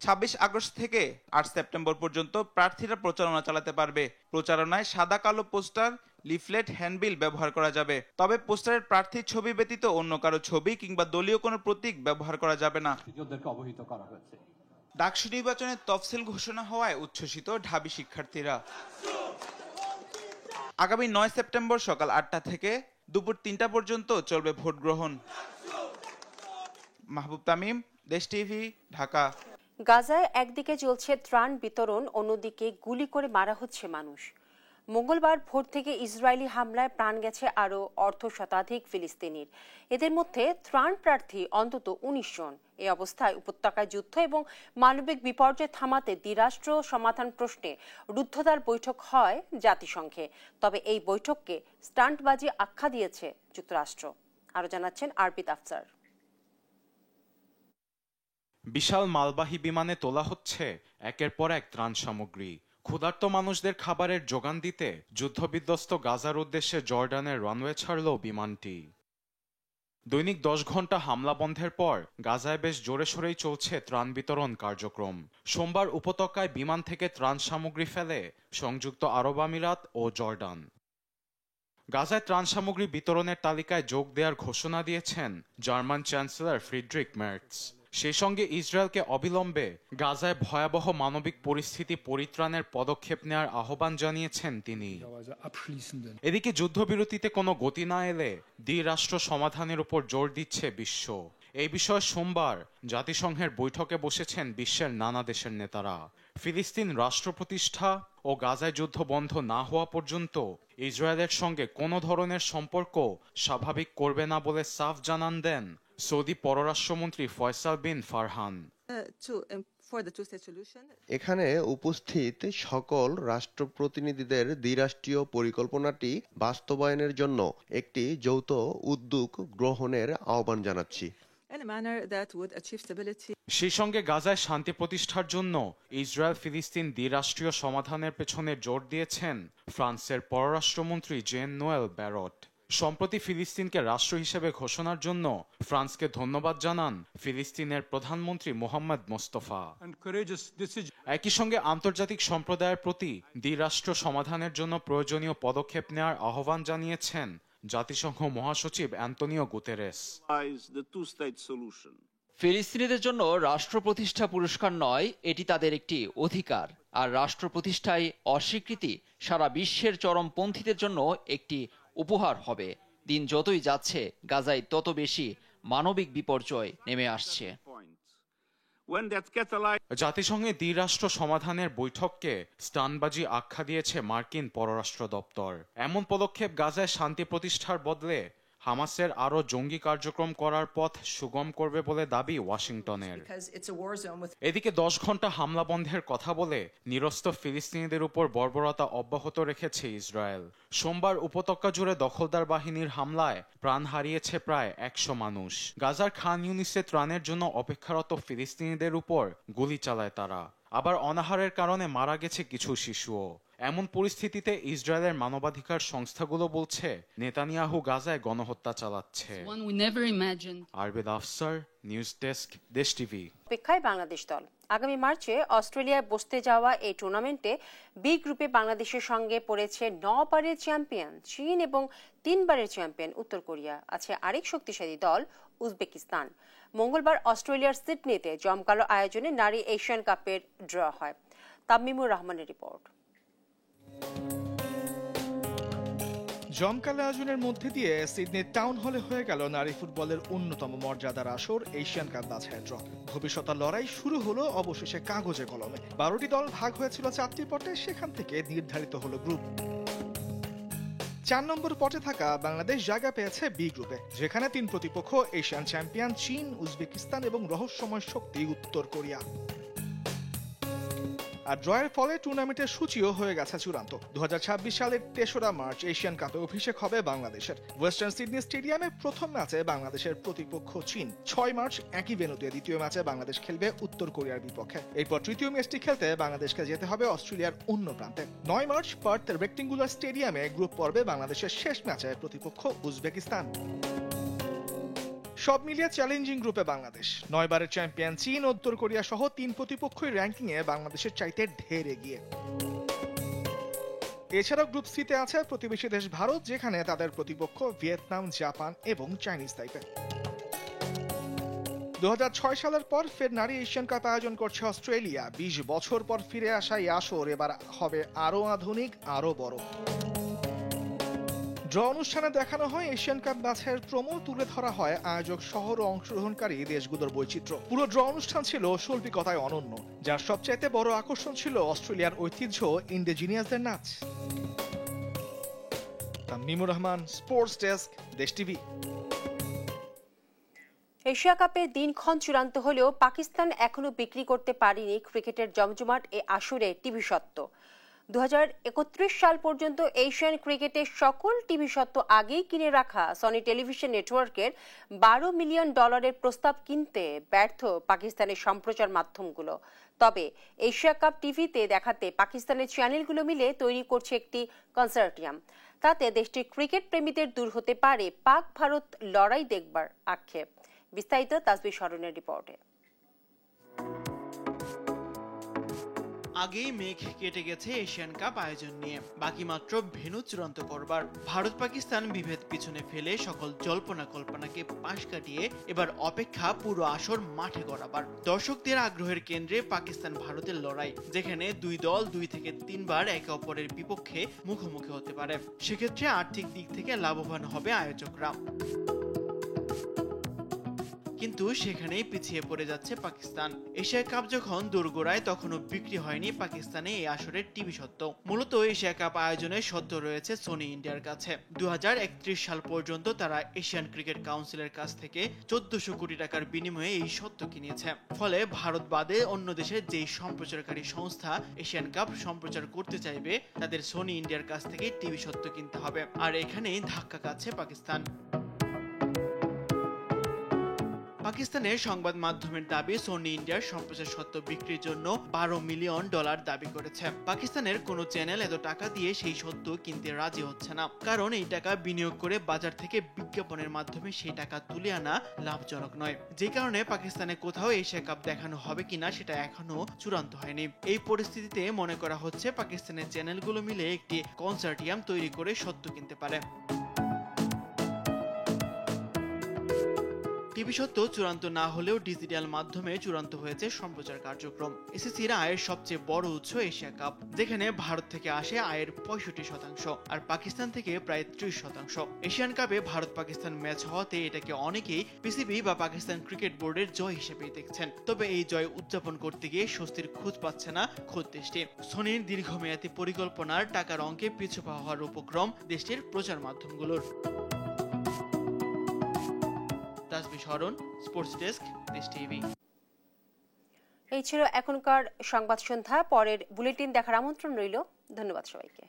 Speaker 11: 26 আগস্ট থেকে 8 সেপ্টেম্বর পর্যন্ত প্রার্থীরা প্রচারণা চালাতে পারবে। প্রচারণায় সাদা কালো পোস্টার, লিফলেট, হ্যান্ডবিল ব্যবহার করা যাবে। তবে পোস্টারের প্রার্থীর ছবি ব্যতীত অন্য কারো ছবি কিংবা দলীয় কোনো প্রতীক ব্যবহার করা যাবে না।
Speaker 13: অবহিত করা হয়েছে।
Speaker 11: ডাকসু নির্বাচনের তফসিল ঘোষণা হওয়ায় উচ্ছ্বসিত ঢাবি শিক্ষার্থীরা। আগামী 9 সেপ্টেম্বর সকাল 8টা থেকে দুপুর 3টা পর্যন্ত চলবে ভোট গ্রহণ। মাহবুব তামিম, দেশ টিভি, ঢাকা।
Speaker 1: গাজায় একদিকে চলছে ত্রাণ বিতরণ, অন্যদিকে গুলি করে মারা হচ্ছে মানুষ। মঙ্গলবার ভোর থেকে ইসরায়েলি হামলায় প্রাণ গেছে আরও অর্ধশতাধিক ফিলিস্তিনির। এদের মধ্যে ত্রাণ প্রার্থী অন্তত 19 জন। এই অবস্থায় উপত্যকায় যুদ্ধ এবং মানবিক বিপর্যয় থামাতে দ্বিরাষ্ট্র সমাধান প্রশ্নে রুদ্ধদ্বার বৈঠক হয় জাতিসংঘে। তবে এই বৈঠককে স্টান্টবাজি আখ্যা দিয়েছে যুক্তরাষ্ট্র। আরও জানাচ্ছেন আরবিদ আফসার।
Speaker 15: বিশাল মালবাহী বিমানে তোলা হচ্ছে একের পর এক ত্রাণ সামগ্রী। ক্ষুধার্ত মানুষদের খাবারের যোগান দিতে যুদ্ধবিধ্বস্ত গাজার উদ্দেশ্যে জর্ডানের রানওয়ে ছাড়ল বিমানটি। দৈনিক 10 ঘন্টা হামলা বন্ধের পর গাজায় বেশ জোরে সোরেই চলছে ত্রাণ বিতরণ কার্যক্রম। সোমবার উপত্যকায় বিমান থেকে ত্রাণ সামগ্রী ফেলে সংযুক্ত আরব আমিরাত ও জর্ডান। গাজায় ত্রাণ সামগ্রী বিতরণের তালিকায় যোগ দেওয়ার ঘোষণা দিয়েছেন জার্মান চ্যান্সেলর ফ্রিডরিখ মের্টস। সেই সঙ্গে ইসরায়েলকে অবিলম্বে গাজায় ভয়াবহ মানবিক পরিস্থিতি পরিত্রাণের পদক্ষেপ নেওয়ার আহ্বান জানিয়েছেন তিনি। এদিকে যুদ্ধবিরতিতে কোনো গতি না এলে দ্বিরাষ্ট্র সমাধানের উপর জোর দিচ্ছে বিশ্ব। এই বিষয়ে সোমবার জাতিসংঘের বৈঠকে বসেছেন বিশ্বের নানা দেশের নেতারা। ফিলিস্তিন রাষ্ট্র প্রতিষ্ঠা ও গাজায় যুদ্ধ বন্ধ না হওয়া পর্যন্ত ইসরায়েলের সঙ্গে কোনো ধরনের সম্পর্ক স্বাভাবিক করবে না বলে সাফ জানান দেন সৌদি পররাষ্ট্রমন্ত্রী ফয়সাল বিন ফারহান।
Speaker 16: এখানে উপস্থিত সকল রাষ্ট্রপ্রতিনিধিদের দ্বিরাষ্ট্রীয় পরিকল্পনাটি বাস্তবায়নের জন্য একটি যৌথ উদ্যোগ গ্রহণের আহ্বান জানাচ্ছি।
Speaker 15: সেই সঙ্গে গাজায় শান্তি প্রতিষ্ঠার জন্য ইসরায়েল ফিলিস্তিন দ্বিরাষ্ট্রীয় সমাধানের পেছনে জোর দিয়েছেন ফ্রান্সের পররাষ্ট্রমন্ত্রী জেন নোয়েল ব্যারট। সম্প্রতি ফিলিস্তিনকে রাষ্ট্র হিসেবে ঘোষণার জন্য ফ্রান্সকে ধন্যবাদ জানান ফিলিস্তিনের প্রধানমন্ত্রী মোহাম্মদ মোস্তফা। একই সঙ্গে আন্তর্জাতিক সম্প্রদায়ের প্রতি দ্বিরাষ্ট্র সমাধানের জন্য প্রয়োজনীয় পদক্ষেপ নেওয়ার আহ্বান জানিয়েছেন জাতিসংঘ মহাসচিব অ্যান্তনিও গুতেরেস।
Speaker 17: ফিলিস্তিনিদের জন্য রাষ্ট্র প্রতিষ্ঠা পুরস্কার নয়, এটি তাদের একটি অধিকার। আর রাষ্ট্র প্রতিষ্ঠায় অস্বীকৃতি সারা বিশ্বের চরমপন্থীদের জন্য একটি উপহার হবে। দিন যতই যাচ্ছে গাজায় তত বেশি মানবিক বিপর্যয় নেমে আসছে।
Speaker 15: জাতিসংঘে দ্বিরাষ্ট্র সমাধানের বৈঠককে স্টানবাজি আখ্যা দিয়েছে মার্কিন পররাষ্ট্র দপ্তর। এমন পদক্ষেপ গাজায় শান্তি প্রতিষ্ঠার বদলে হামাসের আরো জঙ্গি কার্যক্রম করার পথ সুগম করবে বলে দাবি ওয়াশিংটনের। এদিকে 10 ঘন্টা হামলা বন্ধের কথা বলে নিরস্ত্র ফিলিস্তিনিদের উপর বর্বরতা অব্যাহত রেখেছে ইসরায়েল। সোমবার উপত্যকা জুড়ে দখলদার বাহিনীর হামলায় প্রাণ হারিয়েছে প্রায় 100 মানুষ। গাজার খান ইউনিসে ত্রাণের জন্য অপেক্ষারত ফিলিস্তিনিদের উপর গুলি চালায় তারা। আবার অনাহারের কারণে মারা গেছে কিছু শিশুও। এমন পরিস্থিতিতে ইসরায়েলের মানবাধিকার সংস্থাগুলো বলছে নেতানিয়াহু গাজায় গণহত্যা চালাচ্ছে। আরবিদ আফসার, নিউজ ডেস্ক, দেশ টিভি।
Speaker 1: অপেক্ষায় বাংলাদেশ দল। আগামী মার্চে অস্ট্রেলিয়ায় বসতে যাওয়া এই টুর্নামেন্টে বি গ্রুপে বাংলাদেশের সঙ্গে পড়েছে 9 বারের চ্যাম্পিয়ন চীন এবং 3 বারের চ্যাম্পিয়ন উত্তর কোরিয়া। আছে আরেক শক্তিশালী দল উজবেকিস্তান। মঙ্গলবার অস্ট্রেলিয়ার সিডনিতে জমকালো আয়োজনে নারী এশিয়ান কাপের ড্র হয়। তামিমুর রহমানের রিপোর্ট।
Speaker 14: জমকালো আয়োজনের মধ্যে দিয়ে সিডনির টাউন হলে হয়ে গেল নারী ফুটবলের অন্যতম মর্যাদার আসর এশিয়ান কাপ বাছাইয়ের ড্র। ভবিষ্যতের লড়াই শুরু হলো অবশেষে কাগজে কলমে। 12টি দল ভাগ হয়েছিল 4টি পটে, সেখান থেকে নির্ধারিত হলো গ্রুপ। 4 নম্বর পটে থাকা বাংলাদেশ জায়গা পেয়েছে বি গ্রুপে, যেখানে 3 প্রতিপক্ষ এশিয়ান চ্যাম্পিয়ন চীন, উজবেকিস্তান এবং রহস্যময় শক্তি উত্তর কোরিয়া। আর ড্রয়ের ফলে টুর্নামেন্টের সূচিও হয়ে গেছে চূড়ান্ত। 2026 সালের 3রা মার্চ এশিয়ান কাপে অভিষেক হবে বাংলাদেশের। ওয়েস্টার্ন সিডনি স্টেডিয়ামে প্রথম ম্যাচে বাংলাদেশের প্রতিপক্ষ চীন। 6 মার্চ একই ভেন্যুতে দ্বিতীয় ম্যাচে বাংলাদেশ খেলবে উত্তর কোরিয়ার বিপক্ষে। এরপর তৃতীয় ম্যাচটি খেলতে বাংলাদেশকে যেতে হবে অস্ট্রেলিয়ার অন্য প্রান্তে। 9 মার্চ পার্থ রেক্টেঙ্গুলার স্টেডিয়ামে গ্রুপ পর্বে বাংলাদেশের শেষ ম্যাচে প্রতিপক্ষ উজবেকিস্তান। সব মিলিয়ে চ্যালেঞ্জিং গ্রুপে বাংলাদেশ। 9 বারের চ্যাম্পিয়ন চীন, উত্তর কোরিয়া সহ 3 প্রতিপক্ষই র্যাঙ্কিং এ বাংলাদেশের চাইতে ঢের এগিয়ে। এছাড়াও গ্রুপ সিতে আছে প্রতিবেশী দেশ ভারত, যেখানে তাদের প্রতিপক্ষ ভিয়েতনাম, জাপান এবং চাইনিজ তাইপে। 2006 সালের পর ফের নারী এশিয়ান কাপ আয়োজন করছে অস্ট্রেলিয়া। 20 বছর পর ফিরে আসা এই আসর এবার হবে আরো আধুনিক, আরো বড়। ড্র অনুষ্ঠানে দেখানো হয় এশিয়ান কাপ বাছাইয়ের প্রোমো, তুলে ধরা হয় আয়োজক শহর ও অংশগ্রহণকারী দেশগুলোর বৈচিত্র্য। পুরো ড্র অনুষ্ঠান ছিল শৈল্পিকতায় অনন্য, যার সবচাইতে বড় আকর্ষণ ছিল অস্ট্রেলিয়ার ঐতিহ্য ইন্ডিজিনিয়াসদের নাচ। তামিমুর রহমান, স্পোর্টস ডেস্ক, দেশ টিভি।
Speaker 1: এশিয়া কাপের দিনক্ষণ চূড়ান্ত হলেও পাকিস্তান এখনো বিক্রি করতে পারেনি ক্রিকেটের জমজমাট এ আসরে টিভি স্বত্ব। 2031 সাল পর্যন্ত এশিয়ান ক্রিকেটের সকল টিভি স্বত্ব আগেই কিনে রাখা সনি টেলিভিশন নেটওয়ার্কের $12 মিলিয়ন প্রস্তাব কিনতে ব্যর্থ পাকিস্তানের সম্প্রচার মাধ্যমগুলো। তবে এশিয়া কাপ টিভিতে দেখাতে পাকিস্তানের চ্যানেলগুলো মিলে তৈরি করছে একটি কনসোর্টিয়াম। তাতে দেশটির ক্রিকেট প্রেমীদের দূর হতে পারে পাক ভারত লড়াই দেখবার আক্ষেপ। বিস্তারিত তাসবিহ শরণের রিপোর্টে।
Speaker 18: আগেই মেঘ কেটে গেছে এশিয়ান কাপ আয়োজন নিয়ে, বাকি মাত্র ভেন্যু চূড়ান্ত করবার। ভারত পাকিস্তান বিভেদ পিছনে ফেলে সকল জল্পনা কল্পনাকে পাশ কাটিয়ে এবার অপেক্ষা পুরো আসর মাঠে গড়াবার। দর্শকদের আগ্রহের কেন্দ্রে পাকিস্তান ভারতের লড়াই, যেখানে দুই দল 2 থেকে 3 বার একে অপরের বিপক্ষে মুখোমুখি হতে পারে। সেক্ষেত্রে আর্থিক দিক থেকে লাভবান হবে আয়োজকরা, কিন্তু সেখানেই পিছিয়ে পড়ে যাচ্ছে পাকিস্তান। এশিয়া কাপ যখন দোরগোড়ায় তখনও বিক্রি হয়নি পাকিস্তানে এই আসরের টিভি স্বত্ব। মূলত এশিয়া কাপ আয়োজনের স্বত্ব রয়েছে সোনি ইন্ডিয়ার কাছে। 2031 সাল পর্যন্ত তারা এশিয়ান ক্রিকেট কাউন্সিলের কাছ থেকে 1400 কোটি টাকার বিনিময়ে এই স্বত্ব কিনেছে। ফলে ভারত বাদে অন্য দেশের যেই সম্প্রচারকারী সংস্থা এশিয়ান কাপ সম্প্রচার করতে চাইবে তাদের সোনি ইন্ডিয়ার কাছ থেকে টিভি স্বত্ব কিনতে হবে। আর এখানেই ধাক্কা খাচ্ছে পাকিস্তান। পাকিস্তানের সংবাদ মাধ্যমের দাবি সোনি ইন্ডিয়ার সম্প্রচার স্বত্ব বিক্রির জন্য $12 মিলিয়ন দাবি করেছে। পাকিস্তানের কোনো চ্যানেল এত টাকা দিয়ে সেই স্বত্ব কিনতে রাজি হচ্ছে না, কারণ এই টাকা বিনিয়োগ করে বাজার থেকে বিজ্ঞাপনের মাধ্যমে সেই টাকা তুলে আনা লাভজনক নয়। যে কারণে পাকিস্তানে কোথাও এশিয়া কাপ দেখানো হবে কিনা সেটা এখনো চূড়ান্ত হয়নি। এই পরিস্থিতিতে মনে করা হচ্ছে পাকিস্তানের চ্যানেলগুলো মিলে একটি কনসোর্টিয়াম তৈরি করে স্বত্ব কিনতে পারে। টিভি স্বত্ব চূড়ান্ত না হলেও ডিজিটাল মাধ্যমে চূড়ান্ত হয়েছে সম্প্রচার কার্যক্রম। এসএসসির আয়ের সবচেয়ে বড় উৎস এশিয়া কাপ, যেখানে ভারত থেকে আসে আয়ের 65% আর পাকিস্তান থেকে প্রায় 30%। এশিয়ান কাপে ভারত পাকিস্তান ম্যাচ হওয়াতে এটাকে অনেকেই পিসিবি বা পাকিস্তান ক্রিকেট বোর্ডের জয় হিসেবেই দেখছেন। তবে এই জয় উদযাপন করতে গিয়ে স্বস্তির খোঁজ পাচ্ছে না খোদ দেশটি। সোনির দীর্ঘমেয়াদী পরিকল্পনার টাকার অঙ্কে পিছু পা হওয়ার উপক্রম দেশটির প্রচার মাধ্যমগুলোর। তাসবিহ শরণ, স্পোর্টস ডেস্ক, দেশ টিভি।
Speaker 1: এই ছিল এখনকার সংবাদ সন্ধ্যা। পরের বুলেটিন দেখার আমন্ত্রণ রইল। ধন্যবাদ সবাইকে।